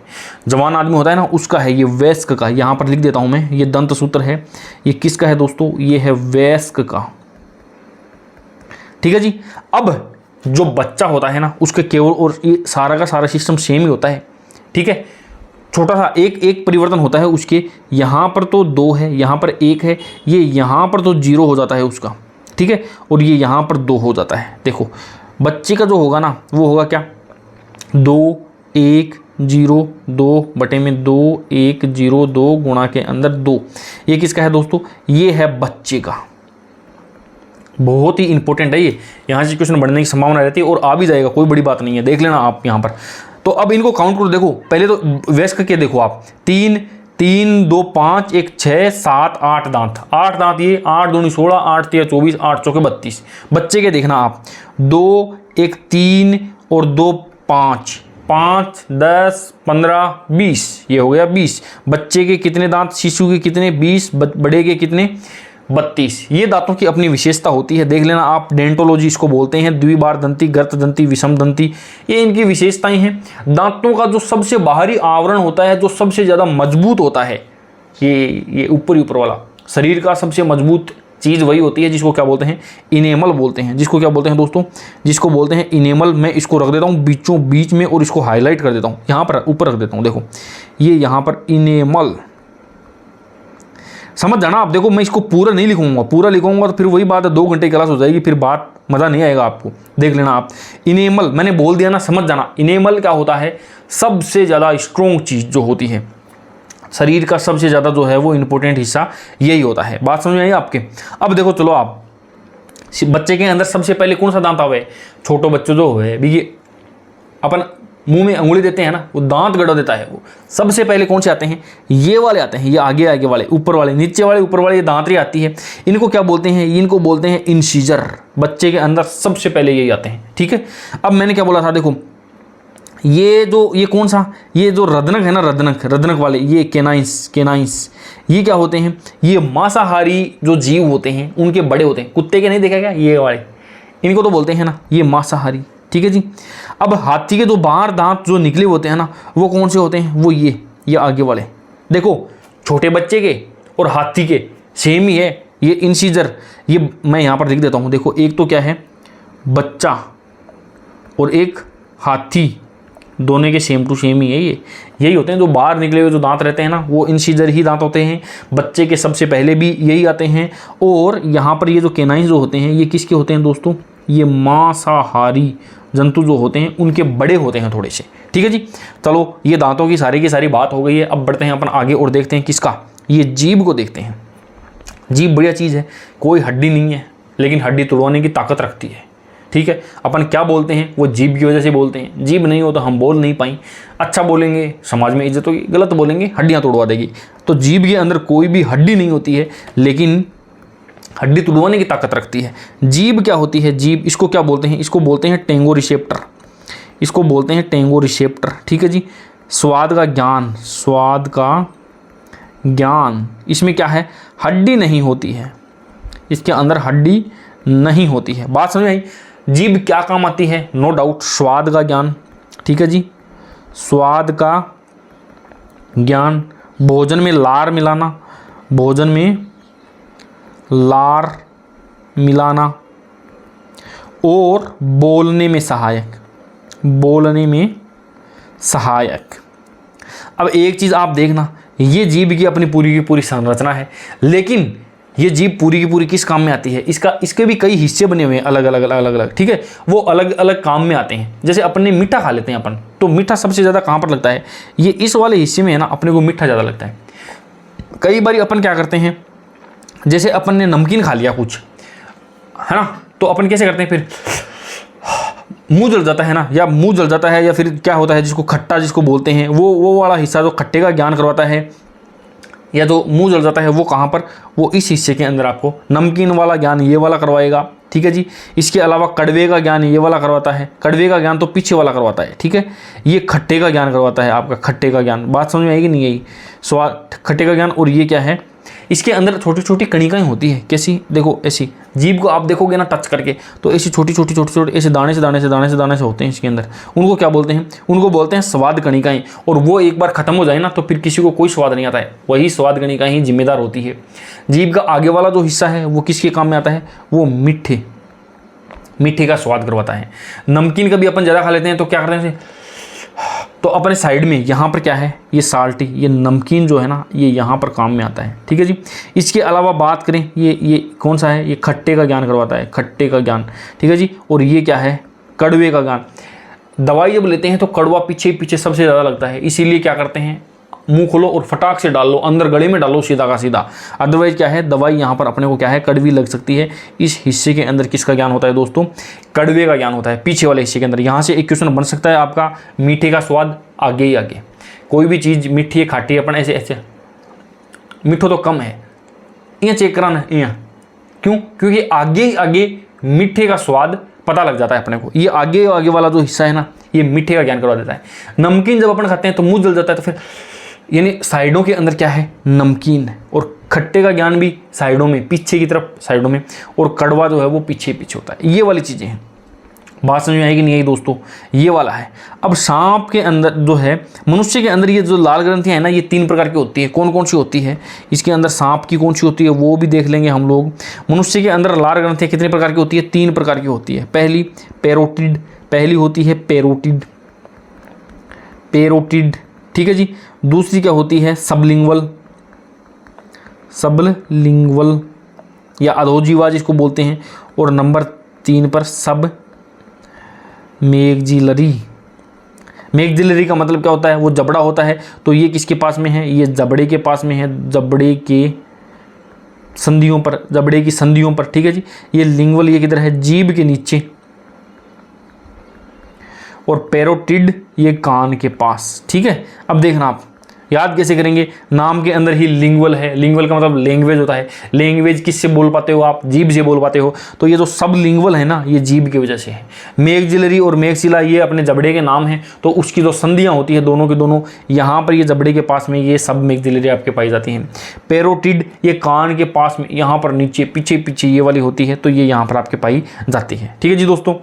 जवान आदमी होता है ना, उसका है, ये वयस्क का। यहाँ पर लिख देता हूँ मैं, ये दंत सूत्र है। ये किसका है दोस्तों? ये है वयस्क का। ठीक है जी। अब जो बच्चा होता है ना, उसके केवल, और ये सारा का सारा सिस्टम सेम ही होता है। ठीक है, छोटा सा एक परिवर्तन होता है उसके, यहाँ पर तो 2 है, यहाँ पर 1 है, ये यहाँ पर तो 0 हो जाता है उसका, ठीक है, और ये यहाँ पर 2 हो जाता है। देखो बच्चे का जो होगा ना वो होगा क्या, 2 1 0 2 बटे में 2 1 0 2 गुणा के अंदर 2। ये किसका है दोस्तों, ये है बच्चे का। बहुत ही इंपॉर्टेंट है ये, यहाँ से क्वेश्चन बढ़ने की संभावना रहती है और आ भी जाएगा, कोई बड़ी बात नहीं है, देख लेना आप यहाँ पर। तो अब इनको काउंट करो, देखो पहले तो वैस करके देखो आप, 3 3 2 5 1 6 7 8 दांत, 8 दांत, ये 8 दूनी 16 8 3 24 8 चौके 32। बच्चे के देखना आप, 2 1 3 और 2 5 5 10 15 20, ये हो गया 20। बच्चे के कितने दांत, शिशु के कितने, 20, बड़े के कितने, 32। ये दांतों की अपनी विशेषता होती है, देख लेना आप। डेंटोलॉजी इसको बोलते हैं, द्विबार दंती, गर्त दंती, विषम दंती, ये इनकी विशेषताएं हैं। दांतों का जो सबसे बाहरी आवरण होता है, जो सबसे ज़्यादा मजबूत होता है, ये ऊपर वाला शरीर का सबसे मजबूत चीज़ वही होती है जिसको क्या बोलते हैं, इनेमल बोलते हैं। जिसको क्या बोलते हैं दोस्तों, जिसको बोलते हैं इनेमल। मैं इसको रख देता हूँ बीचों बीच में और इसको हाईलाइट कर देता हूँ, यहाँ पर ऊपर रख देता हूँ। देखो ये यहाँ पर इनेमल, समझ जाना आप। देखो मैं इसको पूरा नहीं लिखूंगा, पूरा लिखूंगा तो फिर वही बात है, 2 घंटे की क्लास हो जाएगी, फिर बात मज़ा नहीं आएगा आपको। देख लेना आप, इनेमल मैंने बोल दिया ना, समझ जाना। इनेमल क्या होता है, सबसे ज़्यादा स्ट्रॉन्ग चीज़ जो होती है शरीर का, सबसे ज़्यादा जो है वो इंपॉर्टेंट हिस्सा यही होता है। बात समझ में आई आपके। अब देखो चलो आप, बच्चे के अंदर सबसे पहले कौन सा दांत आवे, छोटे बच्चे जो है भी, ये अपन मुंह में अंगुली देते हैं ना, वो दांत गड़ा देता है। वो सबसे पहले कौन से आते हैं, ये वाले आते हैं, ये आगे वाले, ऊपर वाले, नीचे वाले, ऊपर वाले, ये दांतरी आती है। इनको क्या बोलते हैं, इनको बोलते हैं इंसीजर। बच्चे के अंदर सबसे पहले यही आते हैं, ठीक है। अब मैंने क्या बोला था, देखो ये कौन सा, ये जो रदनक है ना, रदनक वाले, ये केनाइंस, ये क्या होते हैं, ये मांसाहारी जो जीव होते हैं उनके बड़े होते हैं। कुत्ते के नहीं देखा क्या, ये वाले, इनको तो बोलते हैं ना ये मांसाहारी, ठीक है जी। अब हाथी के जो बाहर दांत जो निकले होते हैं ना, वो कौन से होते हैं, वो ये आगे वाले। देखो छोटे बच्चे के और हाथी के सेम ही है, ये इंसीजर। ये मैं यहाँ पर लिख देता हूँ। देखो एक तो क्या है, बच्चा और एक हाथी, दोनों के सेम टू सेम ही है। ये यही होते हैं जो बाहर निकले हुए जो दांत रहते हैं ना, वो इंसीजर ही दांत होते हैं। बच्चे के सबसे पहले भी यही आते हैं। और यहाँ पर ये जो केनाइन जो होते हैं, ये किसके होते हैं दोस्तों, ये मांसाहारी जंतु जो होते हैं उनके बड़े होते हैं थोड़े से, ठीक है जी। चलो ये दांतों की सारी बात हो गई है। अब बढ़ते हैं अपन आगे और देखते हैं किसका, ये जीभ को देखते हैं। जीभ बढ़िया चीज़ है, कोई हड्डी नहीं है लेकिन हड्डी तोड़वाने की ताकत रखती है, ठीक है। अपन क्या बोलते हैं, वो जीभ की वजह से बोलते हैं। जीभ नहीं हो तो हम बोल नहीं पाएँ। अच्छा बोलेंगे समाज में इज्जत होगी, गलत बोलेंगे हड्डियाँ तोड़वा देगी। तो जीभ के अंदर कोई भी हड्डी नहीं होती है लेकिन हड्डी तुड़वाने की ताकत रखती है। जीभ क्या होती है, जीभ इसको क्या बोलते हैं, इसको बोलते हैं टेंगो रिसेप्टर, इसको बोलते हैं टेंगो रिसेप्टर, ठीक है जी। स्वाद का ज्ञान, इसमें क्या है, हड्डी नहीं होती है, इसके अंदर हड्डी नहीं होती है। बात समझ आई। जीभ क्या काम आती है, नो डाउट स्वाद का ज्ञान, ठीक है जी। स्वाद का ज्ञान, भोजन में लार मिलाना, भोजन में लार मिलाना, और बोलने में सहायक, अब एक चीज़ आप देखना, ये जीभ की अपनी पूरी की पूरी संरचना है, लेकिन ये जीभ पूरी की पूरी किस काम में आती है, इसके भी कई हिस्से बने हुए हैं अलग अलग, ठीक है। वो अलग अलग काम में आते हैं। जैसे अपने मीठा खा लेते हैं अपन, तो मीठा सबसे ज़्यादा कहाँ पर लगता है, ये इस वाले हिस्से में है ना, अपने को मीठा ज़्यादा लगता है। कई बार अपन क्या करते हैं, जैसे अपन ने नमकीन खा लिया कुछ, है ना, तो अपन कैसे करते हैं, फिर मुंह जल जाता है ना, या मुंह जल जाता है, या फिर क्या होता है जिसको खट्टा जिसको बोलते हैं, वो वाला हिस्सा जो खट्टे का ज्ञान करवाता है, या जो मुंह जल जाता है, वो कहाँ पर, वो इस हिस्से के अंदर आपको नमकीन वाला ज्ञान ये वाला करवाएगा, ठीक है जी। इसके अलावा कड़वे का ज्ञान ये वाला करवाता है, कड़वे का ज्ञान तो पीछे वाला करवाता है, ठीक है। ये खट्टे का ज्ञान करवाता है आपका, खट्टे का ज्ञान। बात समझ में आएगी नहीं आई, स्वाद खट्टे का ज्ञान। और ये क्या है, इसके अंदर छोटी छोटी कणिकाएं होती है, कैसी, देखो ऐसी। जीभ को आप देखोगे ना टच करके, तो ऐसी छोटी छोटी ऐसे दाने से होते हैं इसके अंदर। उनको क्या बोलते हैं, उनको बोलते हैं स्वाद कणिकाएं। और वो एक बार खत्म हो जाए ना, तो फिर किसी को कोई स्वाद नहीं आता है, वही स्वाद कणिकाएं ही जिम्मेदार होती है। जीभ का आगे वाला जो हिस्सा है वो किसके काम में आता है, वो मीठे का स्वाद करवाता है। नमकीन कभी अपन ज़्यादा खा लेते हैं तो क्या करते हैं, तो अपने साइड में यहाँ पर क्या है, ये साल्टी, ये नमकीन जो है ना, ये यहाँ पर काम में आता है। ठीक है जी। इसके अलावा बात करें, ये कौन सा है, ये खट्टे का ज्ञान करवाता है, खट्टे का ज्ञान। ठीक है जी। और ये क्या है, कड़वे का ज्ञान। दवाई जब लेते हैं तो कड़वा पीछे पीछे सबसे ज़्यादा लगता है, इसीलिए क्या करते हैं, मुंह खोलो और फटाक से डाल लो, अंदर गले में डालो सीधा का सीधा। अदरवाइज क्या है, दवाई यहाँ पर अपने को क्या है, कड़वी लग सकती है। इस हिस्से के अंदर किसका ज्ञान होता है दोस्तों, कड़वे का ज्ञान होता है, पीछे वाले हिस्से के अंदर। यहाँ से एक क्वेश्चन बन सकता है आपका, मीठे का स्वाद आगे ही आगे। कोई भी चीज़ मीठी है खाटी है, अपन ऐसे ऐसे मीठो तो कम है, यहाँ चेक कराना यहाँ, क्यों, क्योंकि आगे ही आगे मीठे का स्वाद पता लग जाता है अपने को। ये आगे आगे वाला जो हिस्सा है ना, ये मीठे का ज्ञान करवा देता है। नमकीन जब अपन खाते हैं तो मुंह जल जाता है, तो फिर यानी साइडों के अंदर क्या है, नमकीन है। और खट्टे का ज्ञान भी साइडों में, पीछे की तरफ साइडों में, और कड़वा जो है वो पीछे पीछे होता है। ये वाली चीज़ें हैं। बात समझ में आएगी नहीं आई दोस्तों, ये वाला है। अब सांप के अंदर जो है, मनुष्य के अंदर ये जो लाल ग्रंथियाँ हैं ना, ये 3 प्रकार की होती है। कौन कौन सी होती है, इसके अंदर सांप की कौन सी होती है वो भी देख लेंगे हम लोग। मनुष्य के अंदर लाल ग्रंथियाँ कितने प्रकार की होती है, 3 प्रकार की होती है। पहली पैरोटिड, पहली होती है पैरोटिड, पैरोटिड। ठीक है जी। दूसरी क्या होती है, सबलिंगुअल, सबलिंगुअल या अधोजीवा जिसको बोलते हैं। और नंबर 3 पर सब मैग्जिलरी। मैग्जिलरी का मतलब क्या होता है, वो जबड़ा होता है। तो ये किसके पास में है, ये जबड़े के पास में है, जबड़े के संधियों पर, जबड़े की संधियों पर। ठीक है जी। ये लिंगुअल, ये किधर है, जीभ के नीचे। और पैरोटिड ये कान के पास। ठीक है। अब देखना आप याद कैसे करेंगे, नाम के अंदर ही लिंगुअल है, लिंगुअल का मतलब लैंग्वेज होता है। लैंग्वेज किससे बोल पाते हो आप, जीभ से बोल पाते हो। तो ये जो सब लिंगुअल है ना, ये जीभ की वजह से है। मैग्जिलरी और मैक्सिला ये अपने जबड़े के नाम हैं। तो उसकी जो संधियाँ होती है दोनों के दोनों, यहाँ पर ये जबड़े के पास में ये सब मैग्जिलरी आपके पाई जाती हैं। पैरोटिड ये कान के पास में, यहाँ पर नीचे पीछे पीछे ये वाली होती है, तो ये यहाँ पर आपके पाई जाती है। ठीक है जी दोस्तों।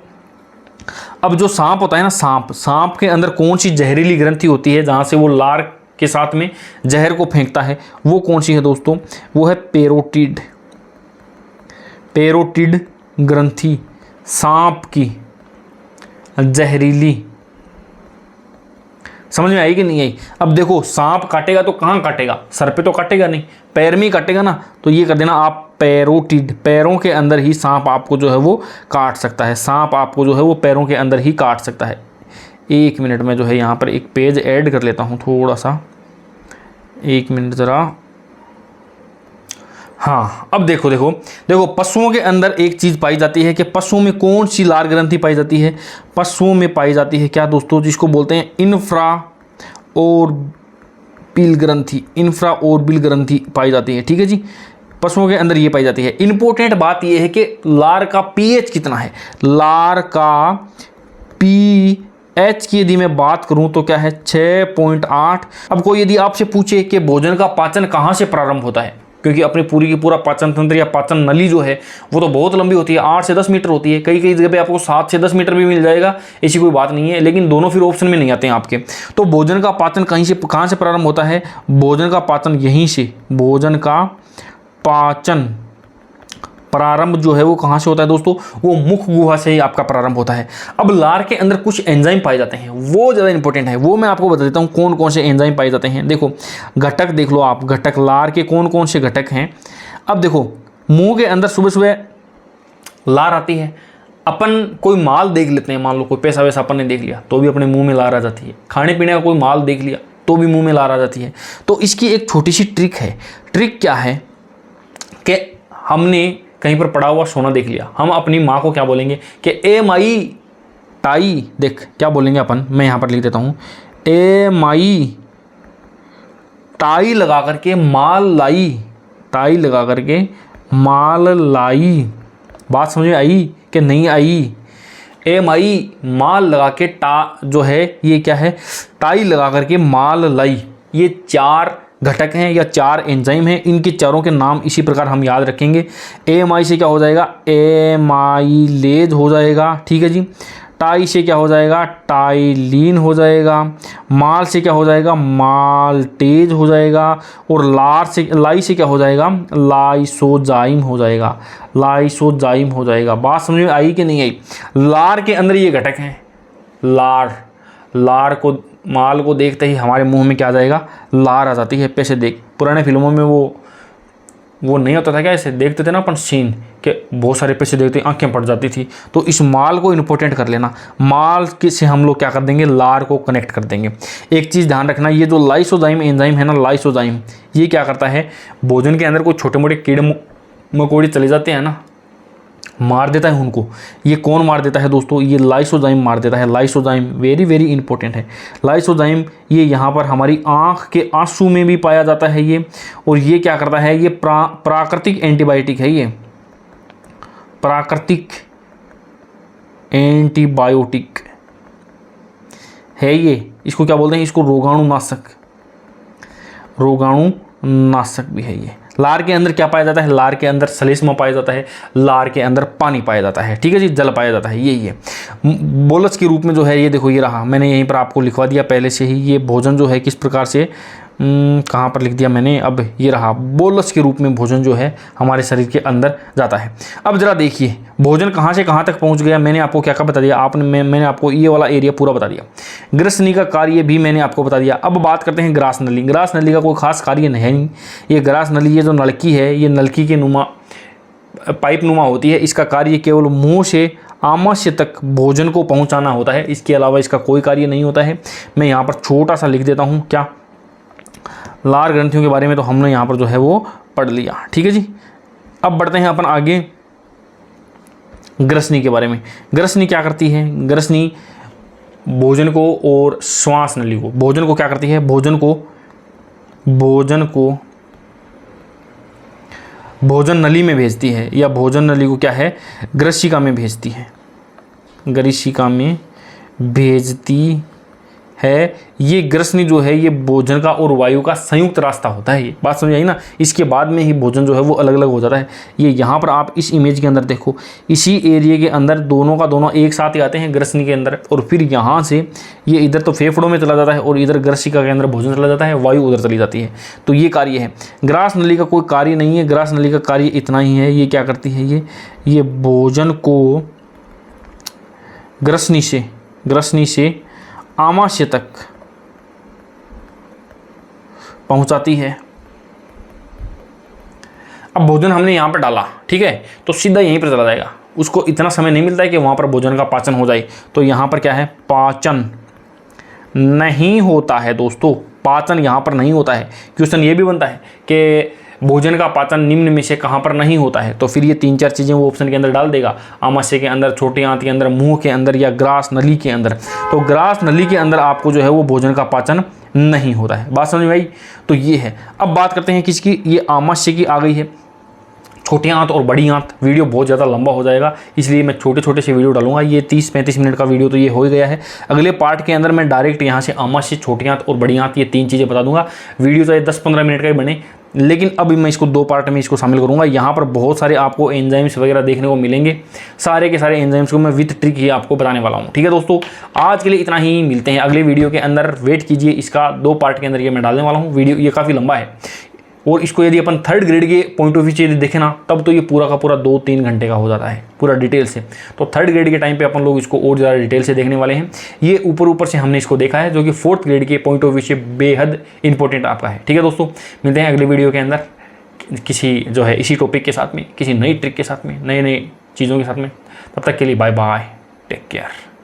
अब जो सांप होता है ना, सांप के अंदर कौन सी जहरीली ग्रंथि होती है जहाँ से वो लार के साथ में जहर को फेंकता है, वो कौन सी है दोस्तों, वो है पैरोटिड। पैरोटिड ग्रंथि सांप की जहरीली। समझ में आई कि नहीं आई। अब देखो सांप काटेगा तो कहाँ काटेगा, सर पे तो काटेगा नहीं, पैर में ही काटेगा ना। तो ये कर देना आप पैरोटिड, पैरों के अंदर ही सांप आपको जो है वो काट सकता है। सांप आपको जो है वो पैरों के अंदर ही काट सकता है। 1 मिनट में जो है यहाँ पर एक पेज ऐड कर लेता हूँ थोड़ा सा, 1 मिनट ज़रा। हाँ अब देखो देखो देखो, पशुओं के अंदर एक चीज़ पाई जाती है कि पशुओं में कौन सी लार ग्रंथि पाई जाती है। पशुओं में पाई जाती है क्या दोस्तों, जिसको बोलते हैं इंफ्रा ऑर्बिल ग्रंथि। इंफ्रा ऑर्बिल ग्रंथि पाई जाती है। ठीक है जी। पशुओं के अंदर ये पाई जाती है। इंपॉर्टेंट बात ये है कि लार का पीएच कितना है। लार का पीएच की यदि मैं बात करूं तो क्या है, 6.8। अब कोई यदि आपसे पूछे कि भोजन का पाचन कहाँ से प्रारंभ होता है, क्योंकि अपनी पूरी की पूरा पाचन तंत्र या पाचन नली जो है वो तो बहुत लंबी होती है, 8 से 10 मीटर होती है। कई कई जगह पे आपको 7 से 10 मीटर भी मिल जाएगा, ऐसी कोई बात नहीं है। लेकिन दोनों फिर ऑप्शन में नहीं आते हैं आपके। तो भोजन का पाचन कहाँ से प्रारंभ होता है, भोजन का पाचन यहीं से, भोजन का पाचन प्रारंभ जो है वो कहाँ से होता है दोस्तों, वो मुख गुहा से ही आपका प्रारंभ होता है। अब लार के अंदर कुछ एंजाइम पाए जाते हैं, वो ज़्यादा इंपॉर्टेंट है, वो मैं आपको बता देता हूँ कौन कौन से एंजाइम पाए जाते हैं। देखो घटक देख लो आप, घटक लार के कौन कौन से घटक हैं। अब देखो मुंह के अंदर सुबह सुबह लार आती है। अपन कोई माल देख लेते हैं, मान लो कोई पैसा वैसा अपन ने देख लिया तो भी अपने मुँह में लार आ जाती है। खाने पीने का कोई माल देख लिया तो भी मुँह में लार आ जाती है। तो इसकी एक छोटी सी ट्रिक है। ट्रिक क्या है कि हमने कहीं पर पड़ा हुआ सोना देख लिया, हम अपनी माँ को क्या बोलेंगे कि ए माई टाई, देख क्या बोलेंगे अपन, मैं यहाँ पर लिख देता हूँ, ए माई टाई लगा करके माल लाई, टाई लगा करके माल लाई। बात समझ में आई कि नहीं आई। ए माई माल लगा के टा जो है ये क्या है, टाई लगा करके माल लाई। ये 4 घटक हैं या 4 एंजाइम हैं। इनके चारों के नाम इसी प्रकार हम याद रखेंगे। एमाई से क्या हो जाएगा, एमाइलेज हो जाएगा। ठीक है जी। टाई से क्या हो जाएगा, टाइलिन हो जाएगा। माल से क्या हो जाएगा, माल्टेज हो जाएगा। और लाई से क्या हो जाएगा, लाइसोजाइम हो जाएगा, लाइसोजाइम हो जाएगा। बात समझ में आई कि नहीं आई। लार के अंदर ये घटक हैं। लार को माल को देखते ही हमारे मुंह में क्या आ जाएगा, लार आ जाती है। पैसे देख, पुराने फिल्मों में वो नहीं होता था क्या, ऐसे देखते थे ना अपन सीन कि बहुत सारे पैसे देखते आंखें पड़ जाती थी। तो इस माल को इम्पोर्टेंट कर लेना, माल से हम लोग क्या कर देंगे, लार को कनेक्ट कर देंगे। एक चीज़ ध्यान रखना, ये जो लाइसोजाइम एंजाइम है ना, लाइसोजाइम ये क्या करता है, भोजन के अंदर कोई छोटे मोटे कीड़े मकोड़े चले जाते हैं ना, मार देता है उनको। ये कौन मार देता है दोस्तों, ये लाइसोजाइम मार देता है। लाइसोजाइम वेरी वेरी इंपॉर्टेंट है। लाइसोजाइम ये यहाँ पर हमारी आँख के आंसू में भी पाया जाता है ये, और ये क्या करता है, ये प्राकृतिक एंटीबायोटिक है, ये प्राकृतिक एंटीबायोटिक है ये। इसको क्या बोलते हैं, इसको रोगाणुनाशक भी है ये। लार के अंदर क्या पाया जाता है, लार के अंदर श्लेष्मा पाया जाता है, लार के अंदर पानी पाया जाता है, ठीक है जी, जल पाया जाता है। यही है बोलस के रूप में जो है, ये देखो ये रहा, मैंने यहीं पर आपको लिखवा दिया पहले से ही। ये भोजन जो है किस प्रकार से, कहाँ पर लिख दिया मैंने, अब ये रहा, बोलस के रूप में भोजन जो है हमारे शरीर के अंदर जाता है। अब जरा देखिए भोजन कहाँ से कहाँ तक पहुँच गया। मैंने आपको क्या क्या बता दिया, मैंने आपको ये वाला एरिया पूरा बता दिया। ग्रसनी का कार्य भी मैंने आपको बता दिया। अब बात करते हैं ग्रास नली। ग्रास नली का कोई खास कार्य है नहीं। ये ग्रास नली, ये जो नलकी है, ये नलकी के नुमा पाइप नुमा होती है। इसका कार्य केवल मुंह से आमाशय तक भोजन को पहुँचाना होता है, इसके अलावा इसका कोई कार्य नहीं होता है। मैं यहाँ पर छोटा सा लिख देता हूँ, क्या, लार ग्रंथियों के बारे में तो हमने यहाँ पर जो है वो पढ़ लिया, ठीक है जी। अब बढ़ते हैं अपन आगे ग्रसनी के बारे में। ग्रसनी क्या करती है, ग्रसनी भोजन को और श्वास नली को, भोजन को क्या करती है, भोजन को भोजन नली में भेजती है, या भोजन नली को क्या है, ग्रसिका में भेजती है, ग्रसिका में भेजती है। ये ग्रसनी जो है ये भोजन का और वायु का संयुक्त रास्ता होता है। ये बात समझ आई ना। इसके बाद में ही भोजन जो है वो अलग अलग हो जाता है। ये यहाँ पर आप इस इमेज के अंदर देखो, इसी एरिया के अंदर दोनों का दोनों एक साथ ही आते हैं ग्रसनी के अंदर, और फिर यहाँ से ये इधर तो फेफड़ों में चला जाता है और इधर ग्रसिका के अंदर भोजन चला जाता है, वायु उधर चली जाती है। तो ये कार्य है। ग्रास नली का कोई कार्य नहीं है। ग्रास नली का कार्य इतना ही है, ये क्या करती है, ये भोजन को ग्रसनी से आमाशय तक पहुंचाती है। अब भोजन हमने यहां पर डाला, ठीक है, तो सीधा यहीं पर चला जाएगा। उसको इतना समय नहीं मिलता है कि वहां पर भोजन का पाचन हो जाए। तो यहां पर क्या है, पाचन नहीं होता है दोस्तों, पाचन यहां पर नहीं होता है। क्वेश्चन ये भी बनता है कि भोजन का पाचन निम्न में से कहाँ पर नहीं होता है, तो फिर ये 3-4 चीज़ें वो ऑप्शन के अंदर डाल देगा, आमाशय के अंदर, छोटी आंत के अंदर, मुंह के अंदर, या ग्रास नली के अंदर। तो ग्रास नली के अंदर आपको जो है वो भोजन का पाचन नहीं होता है। बात समझ में आई। तो ये है। अब बात करते हैं किसकी, ये आमाशय की आ गई है। छोटी आंत और बड़ी आंत, वीडियो बहुत ज़्यादा लंबा हो जाएगा, इसलिए मैं छोटे छोटे से वीडियो डालूंगा। ये 30-35 मिनट का वीडियो तो ये हो ही गया है। अगले पार्ट के अंदर मैं डायरेक्ट यहाँ से आमाशय, छोटी आंत और बड़ी आंत, ये 3 चीज़ें बता दूंगा। वीडियो चाहे 10-15 मिनट का ही बने, लेकिन अभी मैं इसको 2 पार्ट में इसको शामिल करूंगा। यहाँ पर बहुत सारे आपको एंजाइम्स वगैरह देखने को मिलेंगे। सारे के सारे एंजाइम्स को मैं विथ ट्रिक ही आपको बताने वाला हूँ, ठीक है दोस्तों। आज के लिए इतना ही, मिलते हैं अगले वीडियो के अंदर। वेट कीजिए, इसका 2 पार्ट के अंदर ये मैं डालने वाला हूँ। वीडियो ये काफ़ी लंबा है, और इसको यदि अपन 3rd ग्रेड के पॉइंट ऑफ व्यू से यदि देखें ना, तब तो ये पूरा का पूरा 2-3 घंटे का हो जाता है पूरा डिटेल से। तो 3rd ग्रेड के टाइम पे अपन लोग इसको और ज़्यादा डिटेल से देखने वाले हैं। ये ऊपर से हमने इसको देखा है, जो कि 4th ग्रेड के पॉइंट ऑफ व्यू से बेहद इंपॉर्टेंट आपका है, ठीक है दोस्तों। मिलते हैं अगले वीडियो के अंदर किसी जो है इसी टॉपिक के साथ में, किसी नई ट्रिक के साथ में, नए चीज़ों के साथ में। तब तक के लिए बाय बाय, टेक केयर।